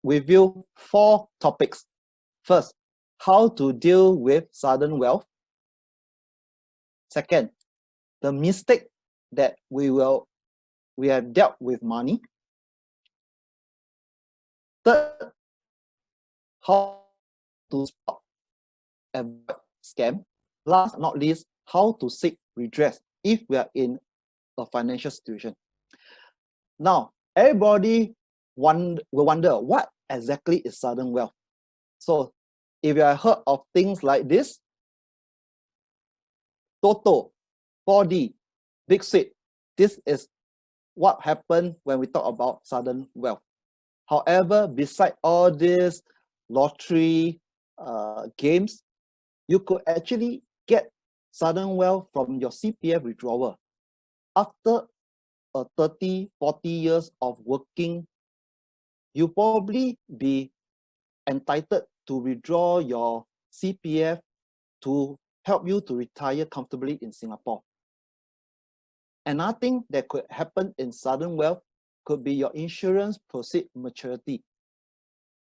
with you 4 topics. First, how to deal with sudden wealth. Second, the mistake that we have dealt with money. Third, how to stop and scam. Last but not least, how to seek redress if we are in a financial situation. Now, everybody will wonder what exactly is sudden wealth. So, if you have heard of things like this, Toto, 4D, Big Sweep, this is what happened when we talk about sudden wealth. However, beside all these lottery games, you could actually get sudden wealth from your CPF withdrawal. After 30, 40 years of working, you probably be entitled to withdraw your CPF to help you to retire comfortably in Singapore. Another thing that could happen in sudden wealth could be your insurance proceed maturity.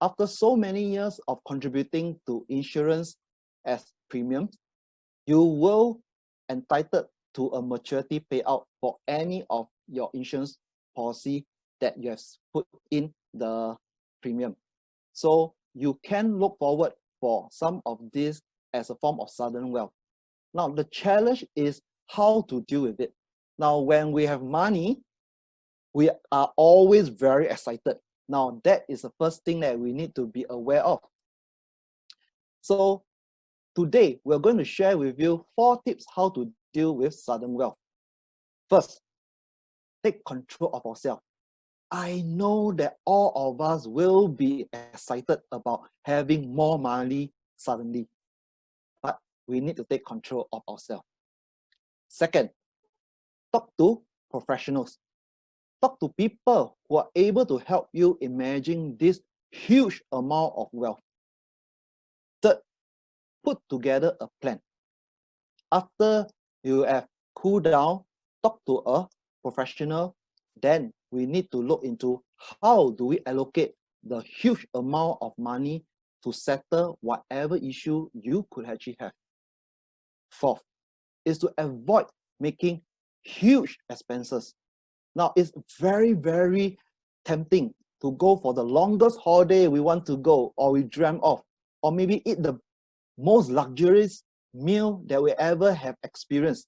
After so many years of contributing to insurance as premiums, you will entitled to a maturity payout for any of your insurance policy that you have put in the premium. So you can look forward for some of this as a form of sudden wealth. Now, the challenge is how to deal with it. Now, when we have money, we are always very excited. Now, that is the first thing that we need to be aware of. So today, we're going to share with you 4 tips how to deal with sudden wealth. First, take control of ourselves. I know that all of us will be excited about having more money suddenly, but we need to take control of ourselves. Second, talk to professionals. Talk to people who are able to help you imagine this huge amount of wealth. Third, put together a plan. After you have cooled down, talk to a professional, then we need to look into how do we allocate the huge amount of money to settle whatever issue you could actually have. Fourth is to avoid making huge expenses. Now, it's very, very tempting to go for the longest holiday we want to go or we dream of, or maybe eat the most luxurious meal that we ever have experienced.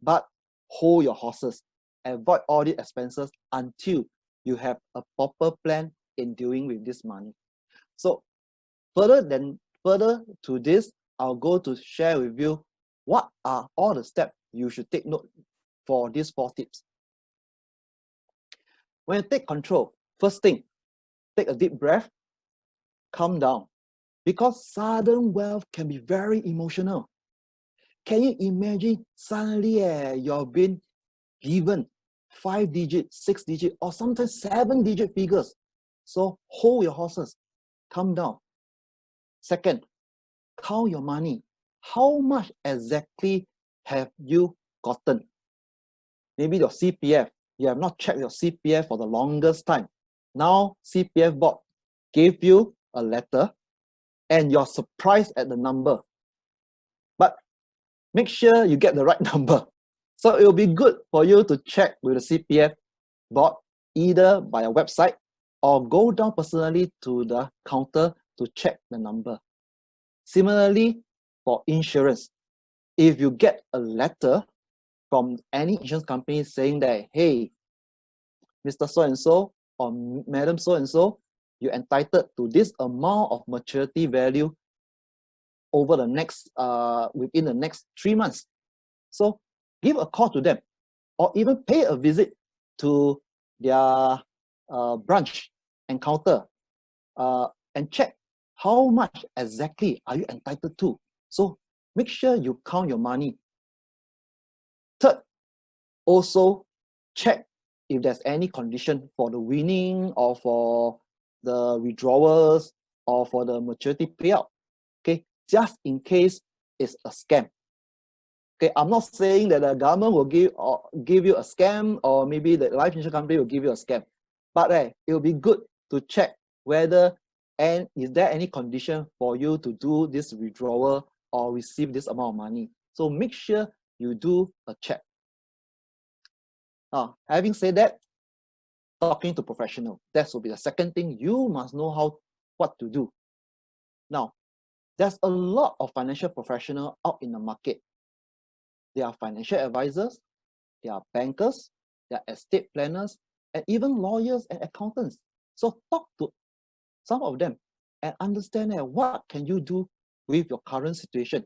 But hold your horses. Avoid all the expenses until you have a proper plan in dealing with this money. So further to this, I'll go to share with you what are all the steps you should take note for these 4 tips. When you take control, first thing, take a deep breath, calm down, because sudden wealth can be very emotional. Can you imagine suddenly you've been given 5-digit, 6-digit, or sometimes 7-digit figures? So hold your horses, calm down. Second, count your money. How much exactly have you gotten? Maybe your CPF. You have not checked your CPF for the longest time. Now, CPF board gave you a letter and you're surprised at the number. But make sure you get the right number. So it will be good for you to check with the CPF board either by a website or go down personally to the counter to check the number. Similarly, for insurance, if you get a letter from any insurance company saying that, hey, Mr. So-and-so or Madam So-and-so, you're entitled to this amount of maturity value over the next, within the next 3 months. So give a call to them or even pay a visit to their branch and counter and check how much exactly are you entitled to. So make sure you count your money. Third, also check if there's any condition for the winning or for the withdrawals or for the maturity payout. Okay, just in case it's a scam. Okay, I'm not saying that the government will give you a scam or maybe the life insurance company will give you a scam, but it will be good to check whether And is there any condition for you to do this withdrawal or receive this amount of money? So make sure you do a check. Now, having said that, talking to professional, that will be the second thing. You must know what to do. Now, there's a lot of financial professionals out in the market. They are financial advisors, they are bankers, they are estate planners, and even lawyers and accountants. So talk to some of them and understand what can you do with your current situation.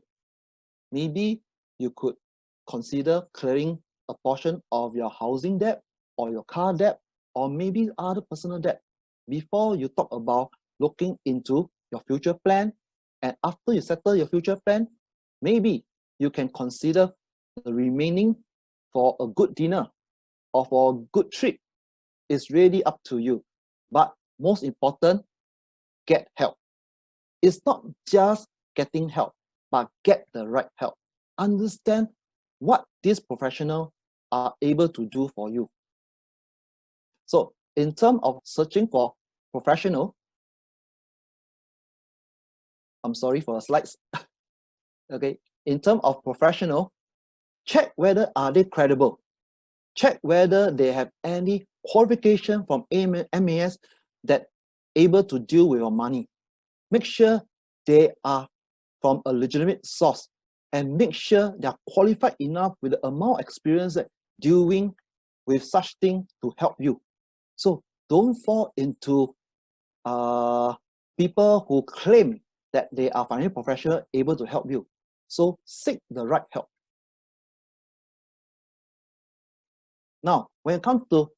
Maybe you could consider clearing a portion of your housing debt or your car debt or maybe other personal debt before you talk about looking into your future plan. And after you settle your future plan, maybe you can consider the remaining for a good dinner or for a good trip. It's really up to you. But most important, get help. It's not just getting help, but get the right help. Understand what these professionals are able to do for you. So in terms of searching for professional, I'm sorry for the slides. Okay, in terms of professional, check whether are they credible. Check whether they have any qualification from MAS that able to deal with your money. Make sure they are from a legitimate source and make sure they are qualified enough with the amount of experience that dealing with such thing to help you. So don't fall into people who claim that they are financial professional able to help you. So seek the right help. Now, when it comes to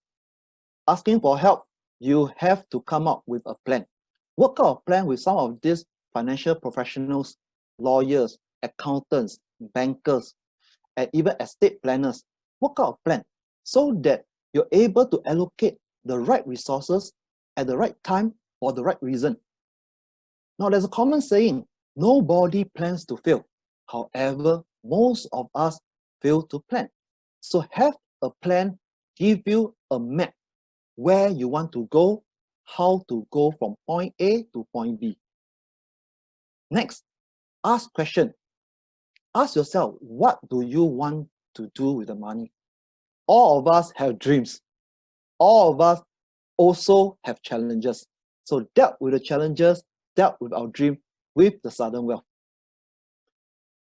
asking for help, you have to come up with a plan. Work out a plan with some of these financial professionals, lawyers, accountants, bankers, and even estate planners. Work out a plan so that you're able to allocate the right resources at the right time for the right reason. Now, there's a common saying, nobody plans to fail. However, most of us fail to plan. So have a plan, give you a map where you want to go, how to go from point A to point B. Next, ask question. Ask yourself, what do you want to do with the money? All of us have dreams. All of us also have challenges. So dealt with the challenges, dealt with our dream with the sudden wealth.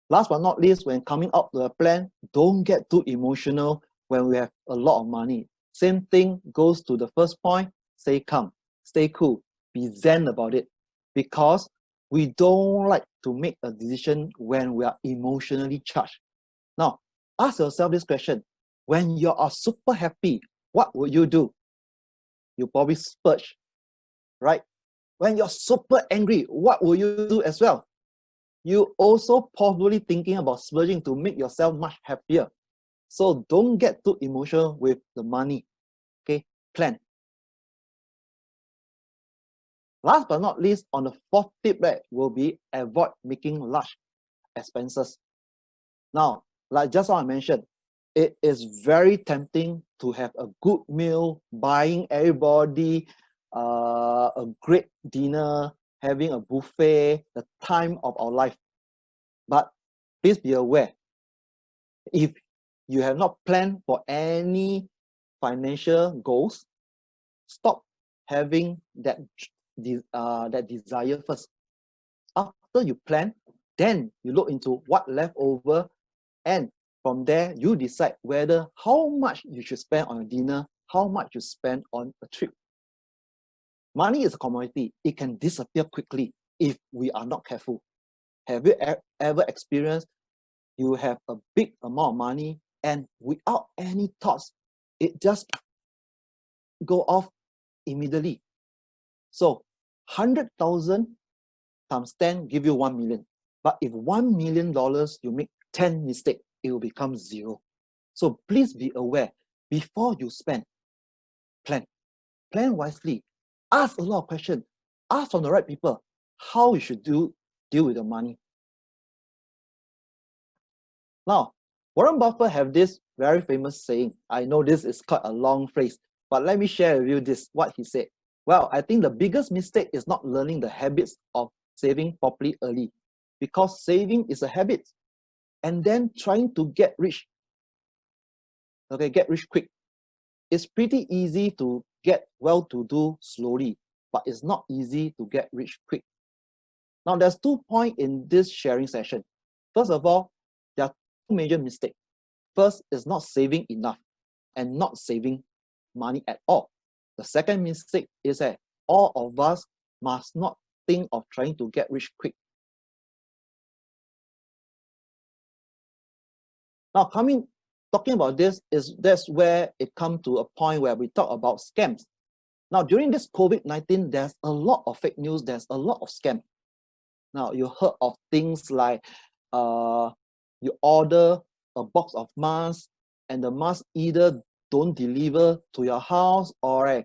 Last but not least, when coming up to a plan, don't get too emotional when we have a lot of money. Same thing goes to the first point, stay calm, stay cool, be zen about it, because we don't like to make a decision when we are emotionally charged. Now, ask yourself this question. When you are super happy, what would you do? You probably splurge, right? When you're super angry, what will you do as well? You also probably thinking about splurging to make yourself much happier. So don't get too emotional with the money. Okay, plan. Last but not least, on the fourth tip, right, will be avoid making large expenses. Now, like just what I mentioned, it is very tempting to have a good meal, buying everybody a great dinner, having a buffet, the time of our life. But please be aware, if you have not planned for any financial goals, stop having that desire first. After you plan, then you look into what left over, and from there you decide whether how much you should spend on a dinner, how much you spend on a trip. Money is a commodity. It can disappear quickly if we are not careful. Have you ever experienced you have a big amount of money and without any thoughts, it just go off immediately? So 100,000 times 10 give you 1 million. But if $1 million you make 10 mistakes, it will become zero. So please be aware, before you spend, plan. Plan wisely. Ask a lot of questions. Ask from the right people how you should deal with the money. Now, Warren Buffett have this very famous saying. I know this is quite a long phrase, but let me share with you this, what he said. Well, I think the biggest mistake is not learning the habits of saving properly early, because saving is a habit, and then trying to get rich, okay, get rich quick. It's pretty easy to get well-to-do slowly, but it's not easy to get rich quick. Now, there's 2 points in this sharing session. First of all, there are 2 major mistakes. First is not saving enough and not saving money at all. The second mistake is that all of us must not think of trying to get rich quick. Now, talking about this, that's where it comes to a point where we talk about scams. Now, during this COVID-19, there's a lot of fake news, there's a lot of scams. Now, you heard of things like you order a box of masks, and the mask either don't deliver to your house, or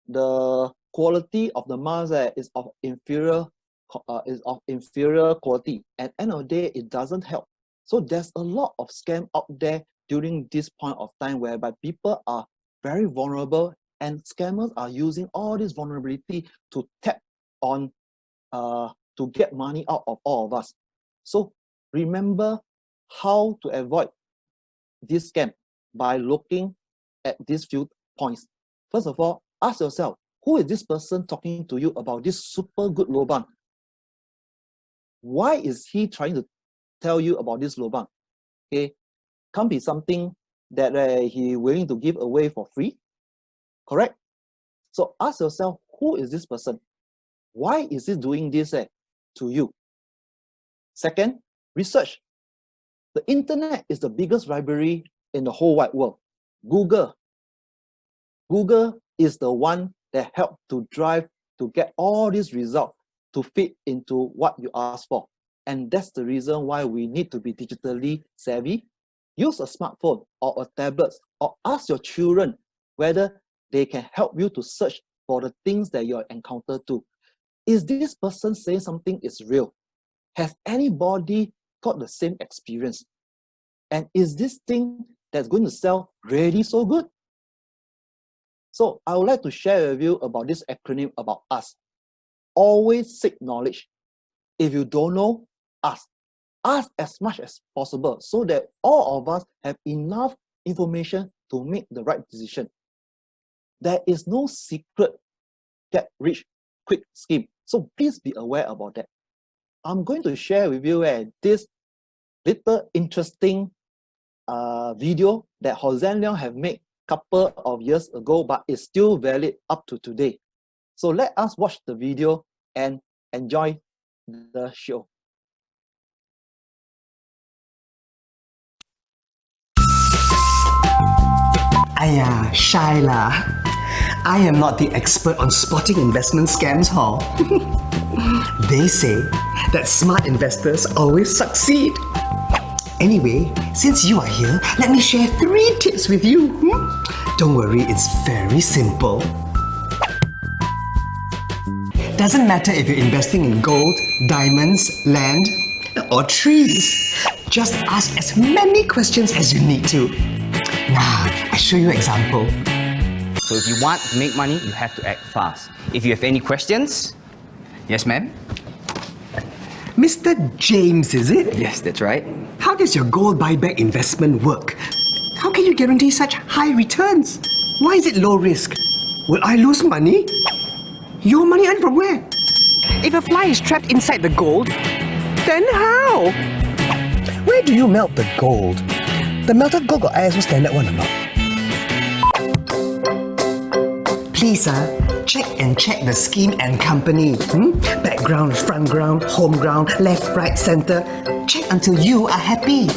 the quality of the mask is of inferior quality. At the end of the day, it doesn't help. So there's a lot of scam out there during this point of time, whereby people are very vulnerable, and scammers are using all this vulnerability to tap on to get money out of all of us. So remember how to avoid this scam by looking at these few points. First of all, ask yourself, who is this person talking to you about this super good lobang? Why is he trying to tell you about this lobang? Okay, can't be something that he willing to give away for free, correct? So ask yourself, who is this person? Why is he doing this to you? Second, research. The internet is the biggest library in the whole wide world. Google is the one that helped to drive to get all these results to fit into what you ask for. And that's the reason why we need to be digitally savvy. Use a smartphone or a tablet, or ask your children whether they can help you to search for the things that you encounter too. Is this person saying something is real? Has anybody got the same experience? And is this thing that's going to sell really so good? So I would like to share with you about this acronym about us. Always seek knowledge. If you don't know, ask. Ask as much as possible so that all of us have enough information to make the right decision. There is no secret get rich quick scheme. So please be aware about that. I'm going to share with you this little interesting video that Hossein Leong have made a couple of years ago, but it's still valid up to today. So let us watch the video and enjoy the show. Aya, shy lah. I am not the expert on spotting investment scams, huh? They say that smart investors always succeed. Anyway, since you are here, let me share 3 tips with you. Don't worry, it's very simple. Doesn't matter if you're investing in gold, diamonds, land, or trees. Just ask as many questions as you need to. Now, I'll show you an example. So if you want to make money, you have to act fast. If you have any questions... Yes, ma'am? Mr. James, is it? Yes, that's right. How does your gold buyback investment work? How can you guarantee such high returns? Why is it low risk? Will I lose money? Your money earned from where? If a fly is trapped inside the gold, then how? Where do you melt the gold? The melted gold got ISO standard one or not? Please, check the scheme and company. Background, front ground, home ground, left, right, center. Check until you are happy.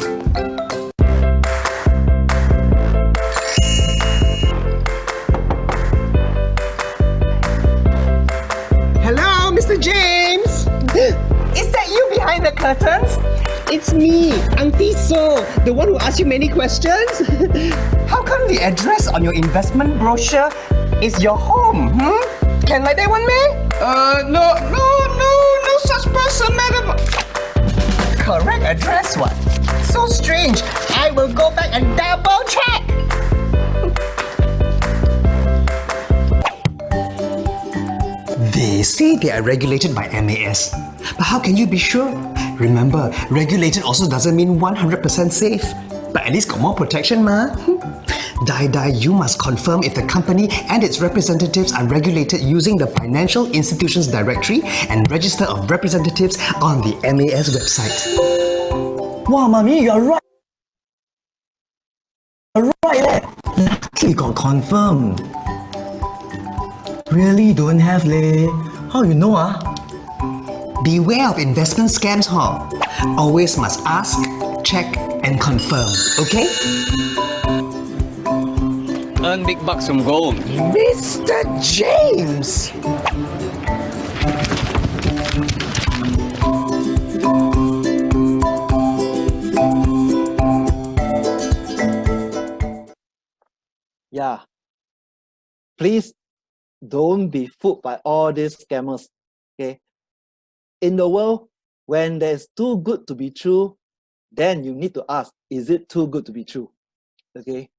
Hello, Mr. James. Is that you behind the curtains? It's me, Auntie So, the one who asked you many questions. How come the address on your investment brochure is your home? Can like that one, man? No such person, madam. Correct address, what? So strange. I will go back and double check. say they are regulated by MAS. But how can you be sure? Remember, regulated also doesn't mean 100% safe. But at least got more protection, ma. You must confirm if the company and its representatives are regulated using the Financial Institutions Directory and Register of Representatives on the MAS website. Wow, Mommy, you're right. You're right. Luckily got confirmed. Really don't have leh. How you know Beware of investment scams, huh? Always must ask, check, and confirm, okay? Earn big bucks from gold. Mr. James! Yeah. Please don't be fooled by all these scammers. Okay. In the world, when there's too good to be true, then you need to ask, is it too good to be true? Okay.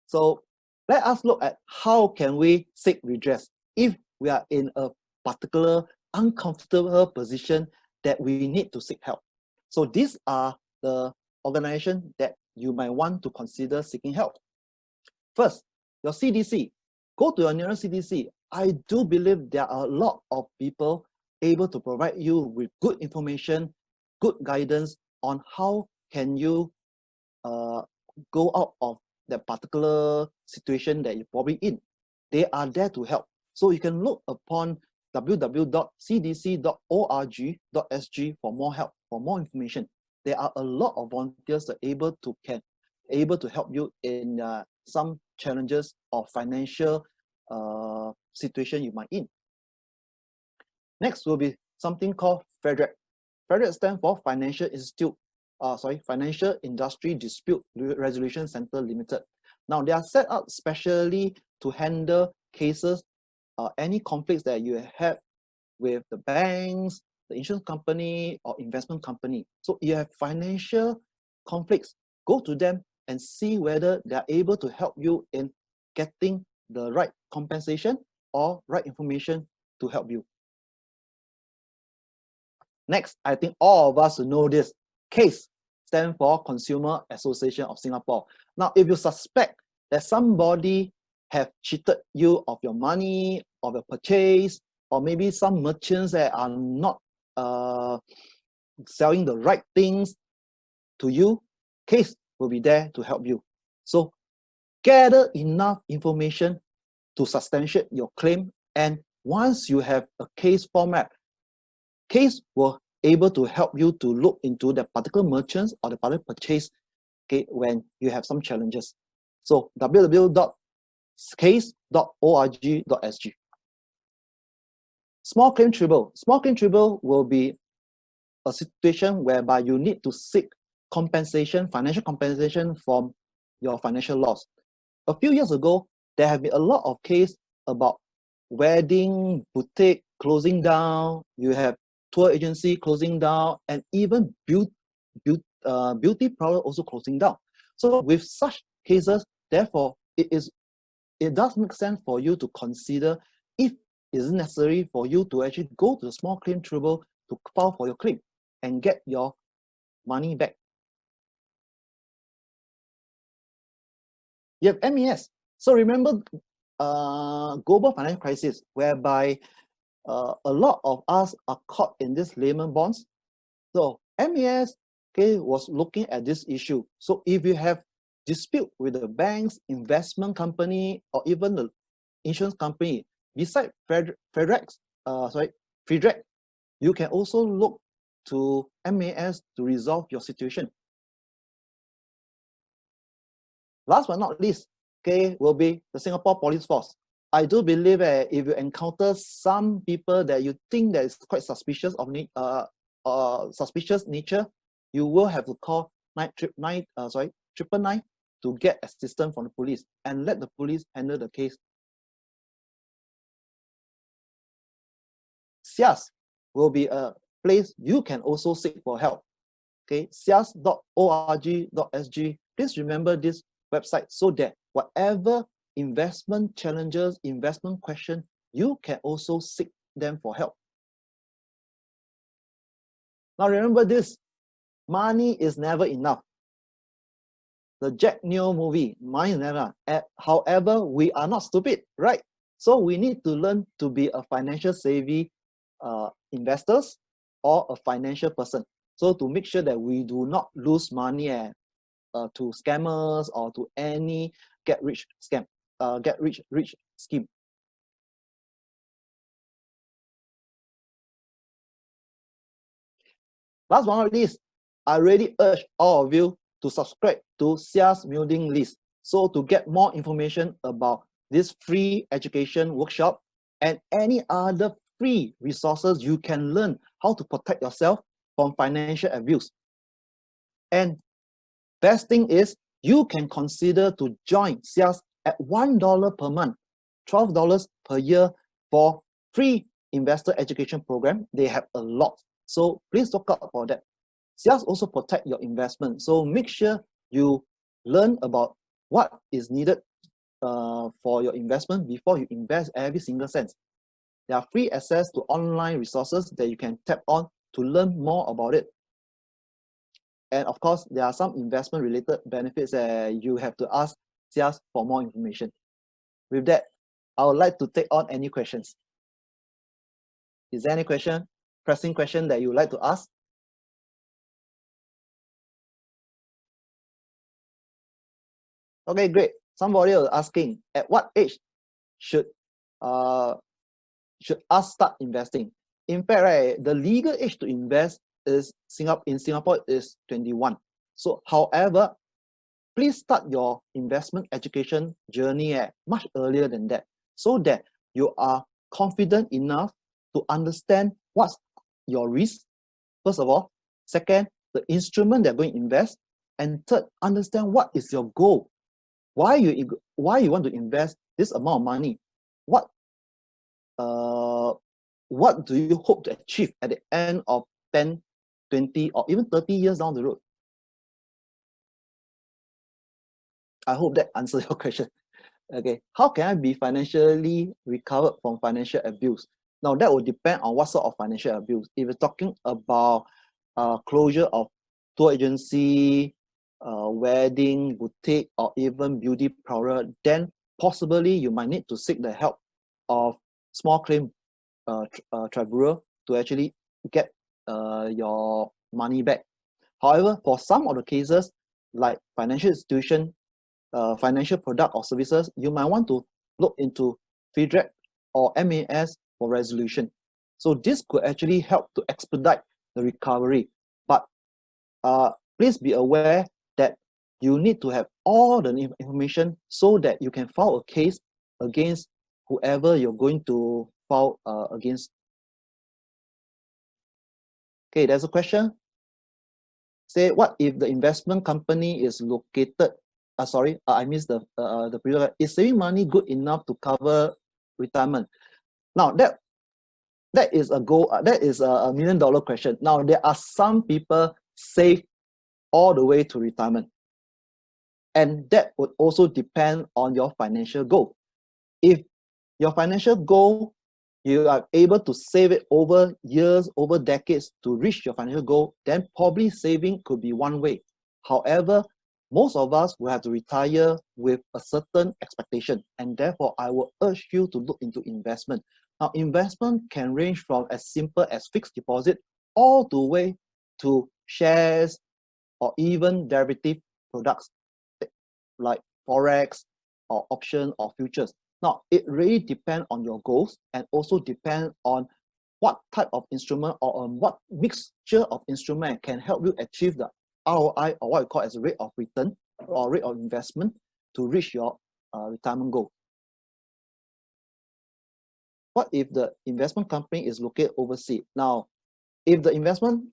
So let us look at how can we seek redress if we are in a particular uncomfortable position that we need to seek help. So these are the organizations that you might want to consider seeking help. First, your CDC. Go to your nearest CDC. I do believe there are a lot of people able to provide you with good information, good guidance on how can you go out of that particular situation that you're probably in. They are there to help. So you can look upon www.cdc.org.sg for more help, for more information. There are a lot of volunteers that are able to help you in some challenges or financial situation you might in. Next will be something called FEDRAC. FEDRAC stands for Financial Industry Dispute Resolution Center Limited. Now they are set up specially to handle cases, any conflicts that you have with the banks, the insurance company, or investment company. So you have financial conflicts, go to them and see whether they are able to help you in getting the right compensation or right information to help you. Next, I think all of us know this. CASE stands for Consumer Association of Singapore. Now, if you suspect that somebody have cheated you of your money, of your purchase, or maybe some merchants that are not selling the right things to you, CASE will be there to help you. So gather enough information to substantiate your claim, and once you have a case format, CASE will able to help you to look into the particular merchants or the particular purchase, okay, when you have some challenges. So www.case.org.sg. Small claim tribunal. Small claim tribunal will be a situation whereby you need to seek compensation, financial compensation from your financial loss. A few years ago, there have been a lot of cases about wedding boutique closing down, you have tour agency closing down, and even beauty parlor also closing down. So with such cases, therefore, it does make sense for you to consider if it is necessary for you to actually go to the small claim tribunal to file for your claim and get your money back. You have MES. So remember global financial crisis, whereby a lot of us are caught in this Lehman bonds. So MES, okay, was looking at this issue. So if you have dispute with the banks, investment company, or even the insurance company, besides FEDRAC, you can also look to MAS to resolve your situation. Last but not least, okay, will be the Singapore Police Force. I do believe if you encounter some people that you think that is quite suspicious of suspicious nature, you will have to call 999 to get assistance from the police and let the police handle the case. SIAS will be a place you can also seek for help. Okay, sias.org.sg. Please remember this website so that whatever investment challenges, investment question, you can also seek them for help. Now remember this, money is never enough. The Jack Neo movie, money is never enough. However, we are not stupid, right? So we need to learn to be a financial savvy investors or a financial person. So to make sure that we do not lose money to scammers or to any get rich scheme. Last but not least, I really urge all of you to subscribe to Sia's mailing list. So to get more information about this free education workshop and any other free resources, you can learn how to protect yourself from financial abuse. And best thing is, you can consider to join Sia's at $1 per month, $12 per year for free investor education program. They have a lot. So please look out for that. Sia's also protect your investment. So make sure you learn about what is needed for your investment before you invest every single cent. There are free access to online resources that you can tap on to learn more about it. And of course, there are some investment related benefits that you have to ask Sia's for more information. With that, I would like to take on any questions. Is there any question, pressing question that you would like to ask? Okay, great. Somebody was asking, at what age should us start investing? In fact, right, the legal age to invest is in Singapore is 21. So, however, please start your investment education journey much earlier than that, so that you are confident enough to understand what's your risk, first of all. Second, the instrument they're going to invest. And third, understand what is your goal. Why you want to invest this amount of money? What do you hope to achieve at the end of 10, 20, or even 30 years down the road? I hope that answers your question. Okay, how can I be financially recovered from financial abuse? Now that will depend on what sort of financial abuse. If you're talking about closure of tour agency, wedding, boutique, or even beauty parlor, then possibly you might need to seek the help of small claim tribunal to actually get your money back. However, for some of the cases, like financial institution, financial product or services, you might want to look into FIDREC or MAS for resolution. So this could actually help to expedite the recovery. But please be aware that you need to have all the information so that you can file a case against whoever you're going to file against. Okay, there's a question. Say, what if the investment company is located, I missed the previous. Is saving money good enough to cover retirement? Now that is a goal. That is a $1 million question. Now there are some people save all the way to retirement, and that would also depend on your financial goal. If your financial goal, you are able to save it over years, over decades to reach your financial goal, then probably saving could be one way. However, most of us will have to retire with a certain expectation, and therefore I will urge you to look into investment. Now, investment can range from as simple as fixed deposit all the way to shares or even derivative products like forex or option or futures. Now, it really depends on your goals and also depends on what type of instrument or what mixture of instrument can help you achieve the ROI, or what we call as a rate of return or rate of investment to reach your retirement goal. What if the investment company is located overseas? Now, if the investment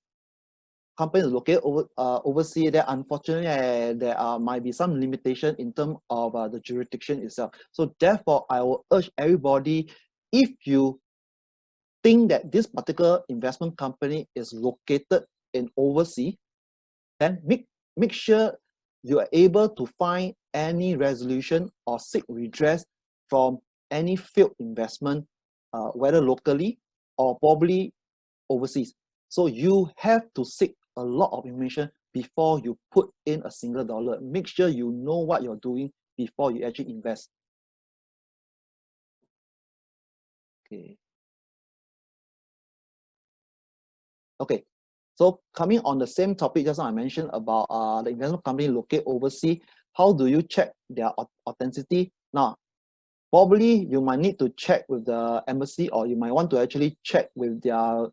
company is located overseas, then unfortunately there might be some limitation in terms of the jurisdiction itself. So therefore, I will urge everybody, if you think that this particular investment company is located in overseas, then make sure you are able to find any resolution or seek redress from any failed investment, whether locally or probably overseas. So you have to seek a lot of information before you put in a single dollar. Make sure you know what you're doing before you actually invest. Okay. Okay. So coming on the same topic just now I mentioned about the investment company located overseas, how do you check their authenticity? Now, probably you might need to check with the embassy, or you might want to actually check with their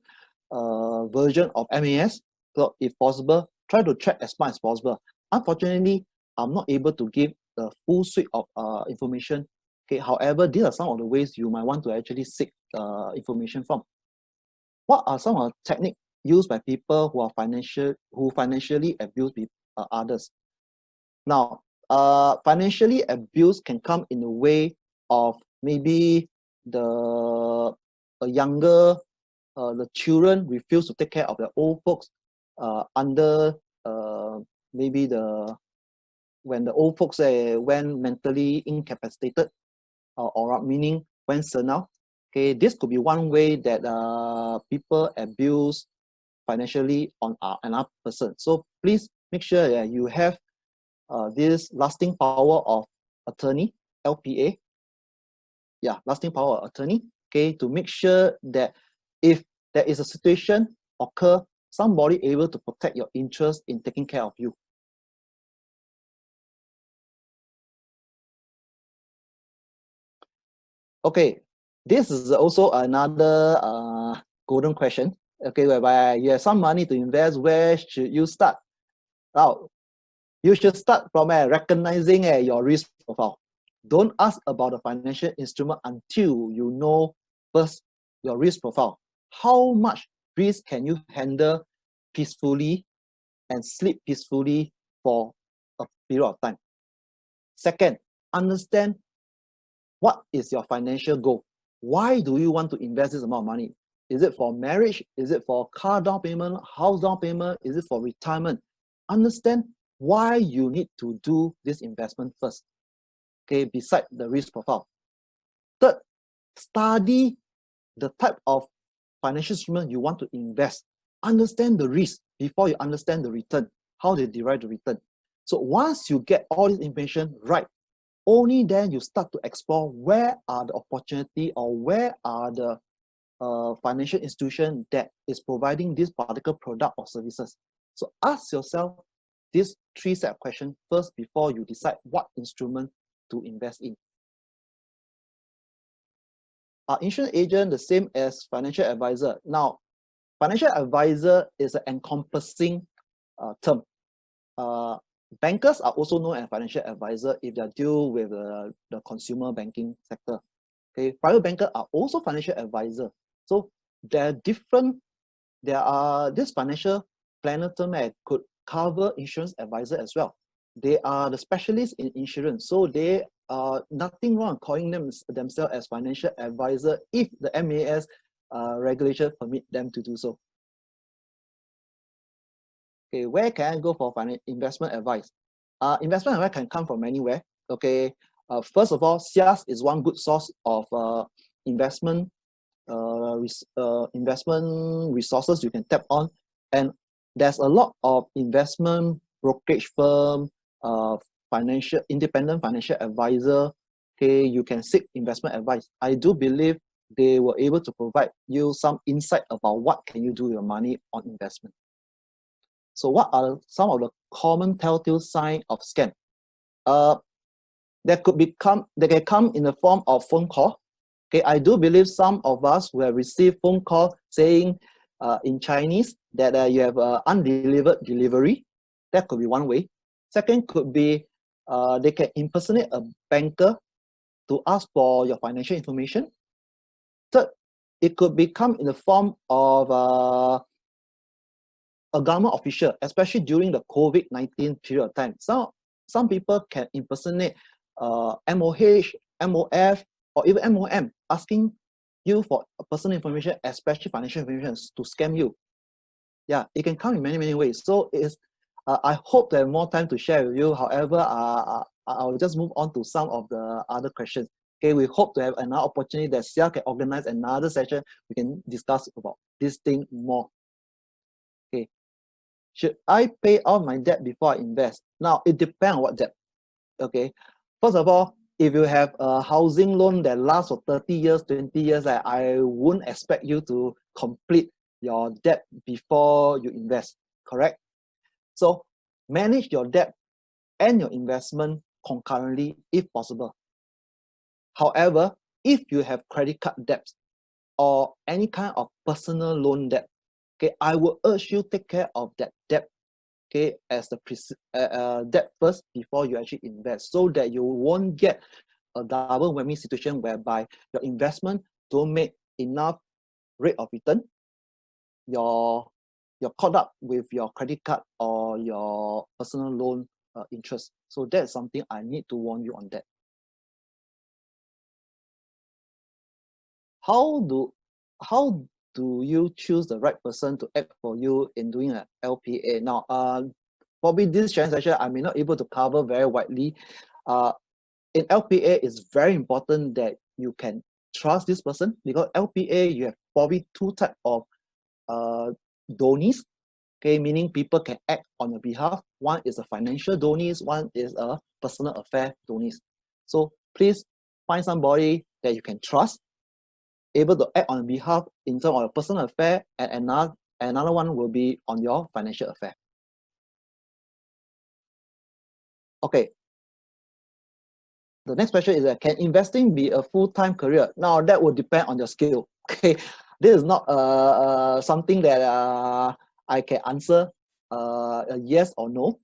version of MAS. So if possible, try to check as much as possible. Unfortunately, I'm not able to give the full suite of information. Okay, however, these are some of the ways you might want to actually seek information from. What are some of the techniques used by people who financially abuse others? Now, financially abuse can come in the way of maybe the the children refuse to take care of the old folks under maybe when the old folks went mentally incapacitated, or meaning when senile. Okay, this could be one way that people abuse financially on another person. So please make sure that you have this lasting power of attorney, LPA. Yeah, lasting power of attorney. Okay, to make sure that if there is a situation occur, somebody able to protect your interest in taking care of you. Okay, this is also another golden question. Okay, whereby you have some money to invest, where should you start? Now, you should start from recognizing your risk profile. Don't ask about the financial instrument until you know first your risk profile. How much risk can you handle peacefully and sleep peacefully for a period of time? Second, understand what is your financial goal. Why do you want to invest this amount of money? Is it for marriage? Is it for car down payment, house down payment? Is it for retirement? Understand why you need to do this investment first, okay, beside the risk profile. Third, study the type of financial instrument you want to invest. Understand the risk before you understand the return, how they derive the return. So once you get all this information right, only then you start to explore where are the opportunity, or where are the financial institution that is providing this particular product or services. So ask yourself these three set of questions first before you decide what instrument to invest in. Insurance agent, the same as financial advisor. Now, financial advisor is an encompassing term. Bankers are also known as financial advisor if they deal with the consumer banking sector. Okay, private bankers are also financial advisor. So there are this financial planner term could cover insurance advisor as well. They are the specialists in insurance, so they are nothing wrong calling themselves as financial advisor if the MAS regulation permit them to do so. Okay, where can I go for investment advice? Investment advice can come from anywhere. Okay, first of all, SIAS is one good source of investment resources you can tap on, and there's a lot of investment brokerage firm, independent financial advisor. Okay, you can seek investment advice. I do believe they were able to provide you some insight about what can you do with your money on investment. So what are some of the common telltale signs of scam? They can come in the form of phone call. Okay, I do believe some of us will receive phone call saying in Chinese that you have undelivered delivery. That could be one way. Second could be they can impersonate a banker to ask for your financial information. Third, it could become in the form of a government official, especially during the COVID-19 period of time. Some people can impersonate MOH, MOF, or even MOM, asking you for personal information, especially financial information, to scam you. Yeah, it can come in many, many ways. So I hope to have more time to share with you. However, I'll just move on to some of the other questions. Okay, we hope to have another opportunity that Sia can organize another session. We can discuss about this thing more. Okay, should I pay off my debt before I invest? Now, it depends on what debt. Okay, first of all, if you have a housing loan that lasts for 30 years, 20 years, I wouldn't expect you to complete your debt before you invest, correct? So manage your debt and your investment concurrently if possible. However, if you have credit card debts or any kind of personal loan debt, okay, I will urge you take care of that debt, okay, as the debt first before you actually invest, so that you won't get a double whammy situation whereby your investment don't make enough rate of return, you're caught up with your credit card or your personal loan interest. So that's something I need to warn you on that. How do you choose the right person to act for you in doing an LPA? Now, probably this transaction I may not able to cover very widely. In LPA, it's very important that you can trust this person, because LPA, you have probably two types of donees, okay, meaning people can act on your behalf. One is a financial donees, one is a personal affair donees. So please find somebody that you can trust, able to act on behalf in terms of your personal affair, and another one will be on your financial affair. Okay. The next question is that, can investing be a full-time career? Now, that will depend on your skill. Okay, this is not something that I can answer a yes or no.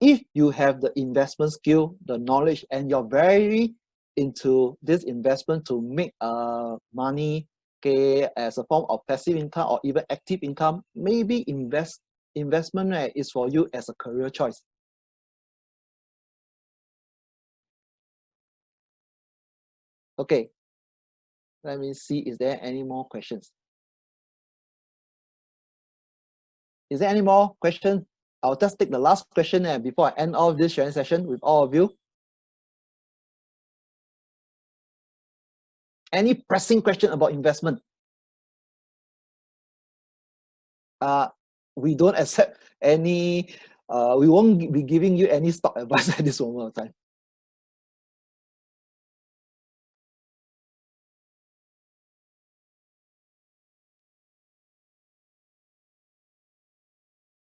If you have the investment skill, the knowledge, and you're very into this investment to make money, okay, as a form of passive income or even active income, maybe investment, right, is for you as a career choice. Okay, let me see, is there any more questions? Is there any more questions? I'll just take the last question before I end off this sharing session with all of you. Any pressing question about investment? We don't accept any, we won't be giving you any stock advice at this moment of time.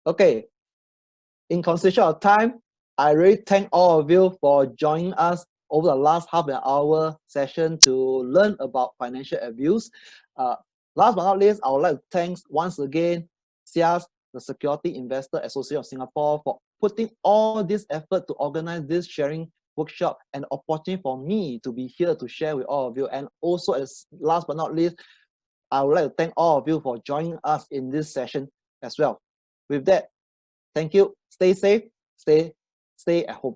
Okay, in consideration of time, I really thank all of you for joining us over the last half an hour session to learn about financial abuse. Last but not least, I would like to thank once again SIAS, the Security Investor Association of Singapore, for putting all this effort to organize this sharing workshop and opportunity for me to be here to share with all of you. And also, as last but not least, I would like to thank all of you for joining us in this session as well. With that, thank you. Stay safe. Stay at home.